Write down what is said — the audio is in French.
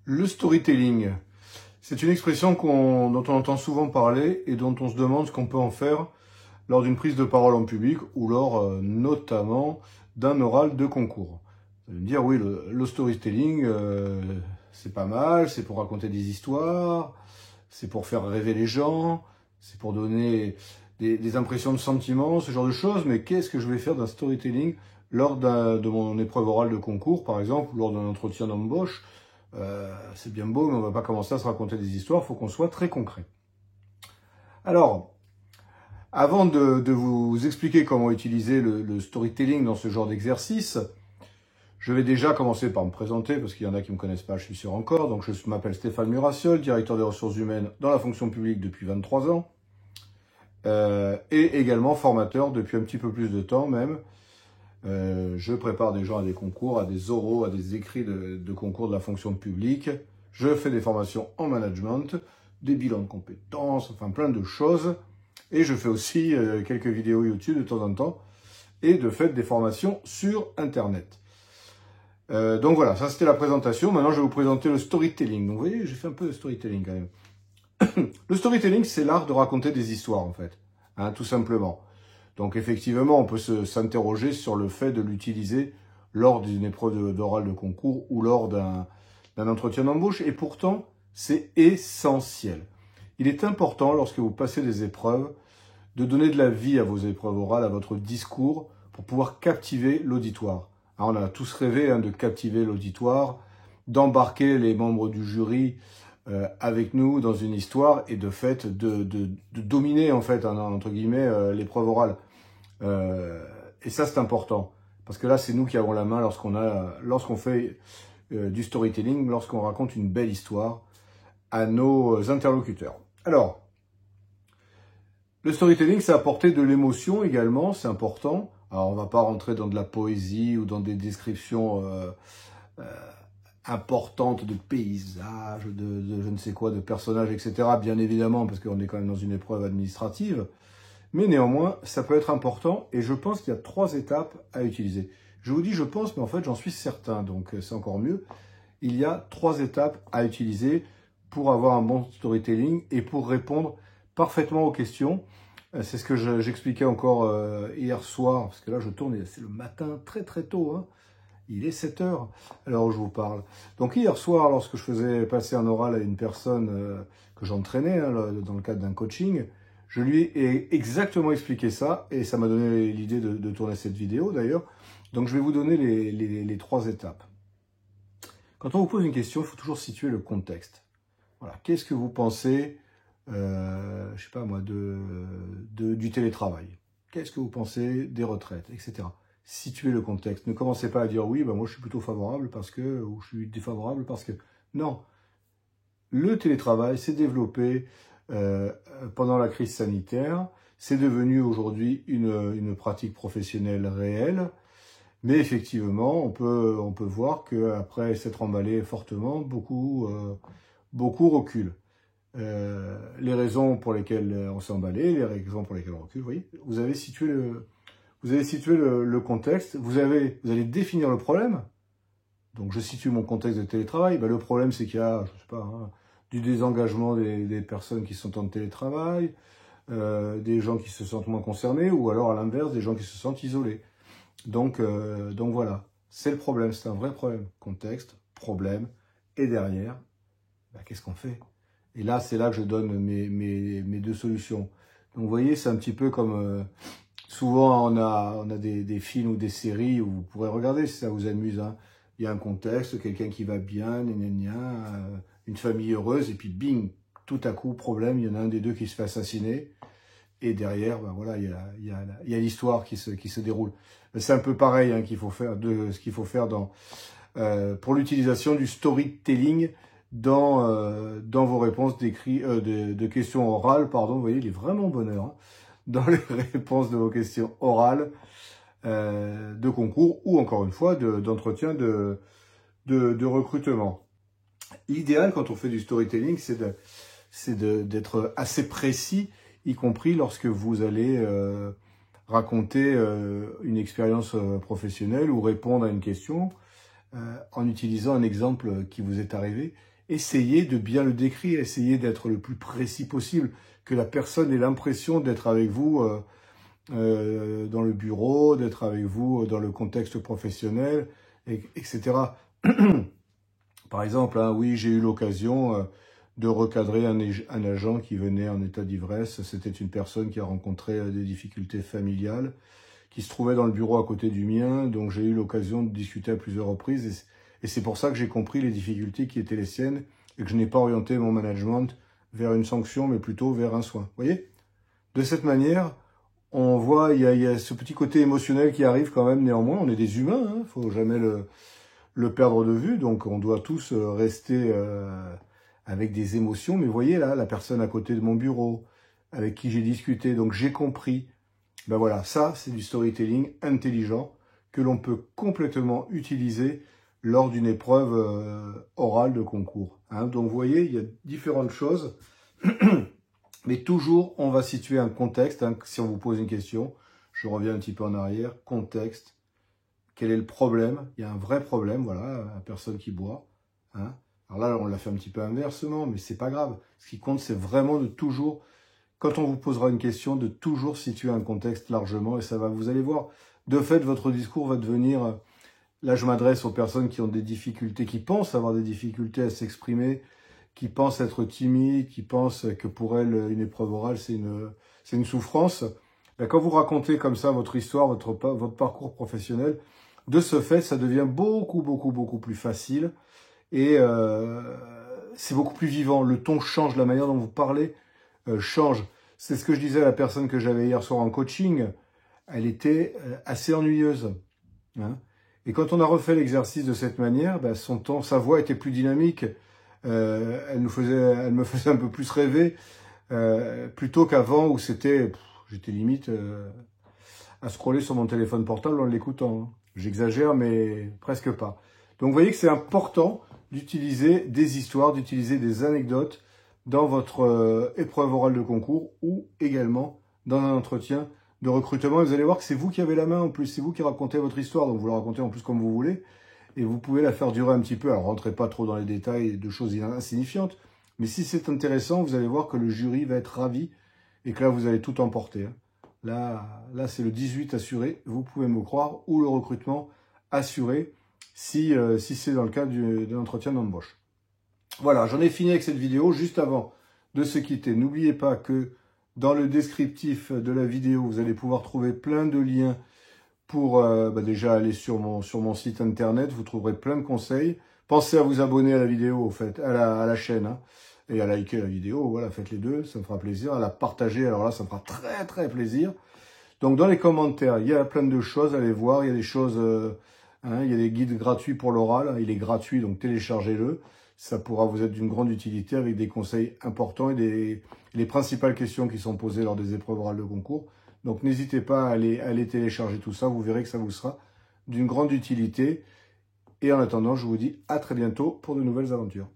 Le storytelling, c'est une expression dont on entend souvent parler et dont on se demande ce qu'on peut en faire lors d'une prise de parole en public ou lors notamment d'un oral de concours. Vous allez me dire, oui, le storytelling, c'est pas mal, c'est pour raconter des histoires, c'est pour faire rêver les gens, c'est pour donner des impressions de sentiments, ce genre de choses, mais qu'est-ce que je vais faire d'un storytelling lors de mon épreuve orale de concours, par exemple, ou lors d'un entretien d'embauche? C'est bien beau, mais on ne va pas commencer à se raconter des histoires, il faut qu'on soit très concret. Alors, avant de vous expliquer comment utiliser le storytelling dans ce genre d'exercice, je vais déjà commencer par me présenter, parce qu'il y en a qui ne me connaissent pas, je suis sûr encore. Donc je m'appelle Stéphane Murassiol, directeur des ressources humaines dans la fonction publique depuis 23 ans, et également formateur depuis un petit peu plus de temps même. Je prépare des gens à des concours, à des oraux, à des écrits de concours de la fonction publique. Je fais des formations en management, des bilans de compétences, enfin plein de choses. Et je fais aussi quelques vidéos YouTube de temps en temps et de fait des formations sur Internet. Donc voilà, ça c'était la présentation. Maintenant, je vais vous présenter le storytelling. Donc vous voyez, j'ai fait un peu de storytelling quand même. Le storytelling, c'est l'art de raconter des histoires en fait, hein, tout simplement. Donc effectivement, on peut s'interroger sur le fait de l'utiliser lors d'une épreuve d'oral de concours ou lors d'un entretien d'embauche. Et pourtant, c'est essentiel. Il est important, lorsque vous passez des épreuves, de donner de la vie à vos épreuves orales, à votre discours, pour pouvoir captiver l'auditoire. On a tous rêvé de captiver l'auditoire, d'embarquer les membres du jury avec nous dans une histoire et de fait de dominer en fait entre guillemets l'épreuve orale. Et ça c'est important parce que là c'est nous qui avons la main lorsqu'on fait du storytelling, lorsqu'on raconte une belle histoire à nos interlocuteurs. Alors le storytelling, c'est apporter de l'émotion également, c'est important. Alors, on ne va pas rentrer dans de la poésie ou dans des descriptions importantes de paysages, de je ne sais quoi, de personnages, etc. Bien évidemment, parce qu'on est quand même dans une épreuve administrative. Mais néanmoins, ça peut être important et je pense qu'il y a 3 étapes à utiliser. Je vous dis je pense, mais en fait, j'en suis certain, donc c'est encore mieux. Il y a 3 étapes à utiliser pour avoir un bon storytelling et pour répondre parfaitement aux questions. C'est ce que j'expliquais encore hier soir, parce que là je tourne, c'est le matin très très tôt, hein. Il est 7 heures à l'heure où je vous parle. Donc hier soir, lorsque je faisais passer un oral à une personne que j'entraînais dans le cadre d'un coaching, je lui ai exactement expliqué ça, et ça m'a donné l'idée de tourner cette vidéo d'ailleurs. Donc je vais vous donner les 3 étapes. Quand on vous pose une question, il faut toujours situer le contexte. Voilà. Qu'est-ce que vous pensez je sais pas moi, du télétravail? Qu'est-ce que vous pensez des retraites, etc. Situez le contexte. Ne commencez pas à dire oui, moi je suis plutôt favorable parce que, ou je suis défavorable parce que. Non. Le télétravail s'est développé pendant la crise sanitaire. C'est devenu aujourd'hui une pratique professionnelle réelle. Mais effectivement, on peut voir qu'après s'être emballé fortement, beaucoup reculent. Les raisons pour lesquelles on s'est emballé, les raisons pour lesquelles on recule, vous voyez, vous avez situé le contexte, vous allez définir le problème. Donc je situe mon contexte de télétravail. Le problème c'est qu'il y a, je sais pas, du désengagement des personnes qui sont en télétravail, des gens qui se sentent moins concernés, ou alors à l'inverse, des gens qui se sentent isolés. Donc voilà, c'est le problème, c'est un vrai problème. Contexte, problème, et derrière, qu'est-ce qu'on fait? Et là, c'est là que je donne mes 2 solutions. Donc, vous voyez, c'est un petit peu comme... souvent, on a des films ou des séries où vous pourrez regarder si ça vous amuse. Hein. Il y a un contexte, quelqu'un qui va bien, une famille heureuse, et puis bing, tout à coup, problème, il y en a un des 2 qui se fait assassiner. Et derrière, voilà, il y a l'histoire qui se déroule. C'est un peu pareil qu'il faut faire, ce qu'il faut faire pour l'utilisation du storytelling dans vos réponses de questions orales, pardon, vous voyez, il est vraiment bonheur, hein, dans les réponses de vos questions orales de concours ou encore une fois d'entretien de recrutement. L'idéal quand on fait du storytelling, c'est d'être assez précis, y compris lorsque vous allez raconter une expérience professionnelle ou répondre à une question. en utilisant un exemple qui vous est arrivé. Essayez de bien le décrire, essayez d'être le plus précis possible, que la personne ait l'impression d'être avec vous dans le bureau, d'être avec vous dans le contexte professionnel, etc. Par exemple, hein, oui, j'ai eu l'occasion de recadrer un agent qui venait en état d'ivresse. C'était une personne qui a rencontré des difficultés familiales, qui se trouvait dans le bureau à côté du mien, donc j'ai eu l'occasion de discuter à plusieurs reprises, et c'est pour ça que j'ai compris les difficultés qui étaient les siennes, et que je n'ai pas orienté mon management vers une sanction, mais plutôt vers un soin. Vous voyez? De cette manière, on voit, il y a ce petit côté émotionnel qui arrive quand même néanmoins. On est des humains, hein, faut jamais le perdre de vue, donc on doit tous rester avec des émotions. Mais vous voyez là, la personne à côté de mon bureau, avec qui j'ai discuté, donc j'ai compris. Ben voilà, ça c'est du storytelling intelligent que l'on peut complètement utiliser lors d'une épreuve orale de concours. Hein. Donc vous voyez, il y a différentes choses. Mais toujours, on va situer un contexte. Hein, si on vous pose une question, je reviens un petit peu en arrière. Contexte. Quel est le problème? Il y a un vrai problème, voilà, la personne qui boit. Hein. Alors là, on l'a fait un petit peu inversement, mais c'est pas grave. Ce qui compte, c'est vraiment de toujours, quand on vous posera une question, de toujours situer un contexte largement. Et ça va, vous allez voir, de fait, votre discours va devenir... Là, je m'adresse aux personnes qui ont des difficultés, qui pensent avoir des difficultés à s'exprimer, qui pensent être timides, qui pensent que pour elles, une épreuve orale, c'est une souffrance. Ben, quand vous racontez comme ça votre histoire, votre parcours professionnel, de ce fait, ça devient beaucoup plus facile et c'est beaucoup plus vivant. Le ton change, la manière dont vous parlez change. C'est ce que je disais à la personne que j'avais hier soir en coaching. Elle était assez ennuyeuse. Hein. Et quand on a refait l'exercice de cette manière, ben, son ton, sa voix était plus dynamique. Elle me faisait un peu plus rêver, plutôt qu'avant où j'étais limite à scroller sur mon téléphone portable en l'écoutant. Hein. J'exagère, mais presque pas. Donc vous voyez que c'est important d'utiliser des histoires, d'utiliser des anecdotes dans votre épreuve orale de concours ou également dans un entretien de recrutement. Et vous allez voir que c'est vous qui avez la main en plus, c'est vous qui racontez votre histoire, donc vous la racontez en plus comme vous voulez. Et vous pouvez la faire durer un petit peu. Alors, rentrez pas trop dans les détails de choses insignifiantes. Mais si c'est intéressant, vous allez voir que le jury va être ravi et que là, vous allez tout emporter. Hein. Là c'est le 18 assuré, vous pouvez me croire, ou le recrutement assuré, si c'est dans le cadre d'un entretien d'embauche. Voilà, j'en ai fini avec cette vidéo. Juste avant de se quitter, n'oubliez pas que dans le descriptif de la vidéo, vous allez pouvoir trouver plein de liens pour déjà aller sur mon site internet, vous trouverez plein de conseils. Pensez à vous abonner à la vidéo, au fait, à la chaîne, hein, et à liker la vidéo, voilà, faites les deux, ça me fera plaisir. À la partager, alors là, ça me fera très plaisir. Donc dans les commentaires, il y a plein de choses à aller voir, il y a des choses, il y a des guides gratuits pour l'oral, il est gratuit, donc téléchargez-le. Ça pourra vous être d'une grande utilité avec des conseils importants et les principales questions qui sont posées lors des épreuves orales de concours. Donc n'hésitez pas à aller télécharger tout ça, vous verrez que ça vous sera d'une grande utilité. Et en attendant, je vous dis à très bientôt pour de nouvelles aventures.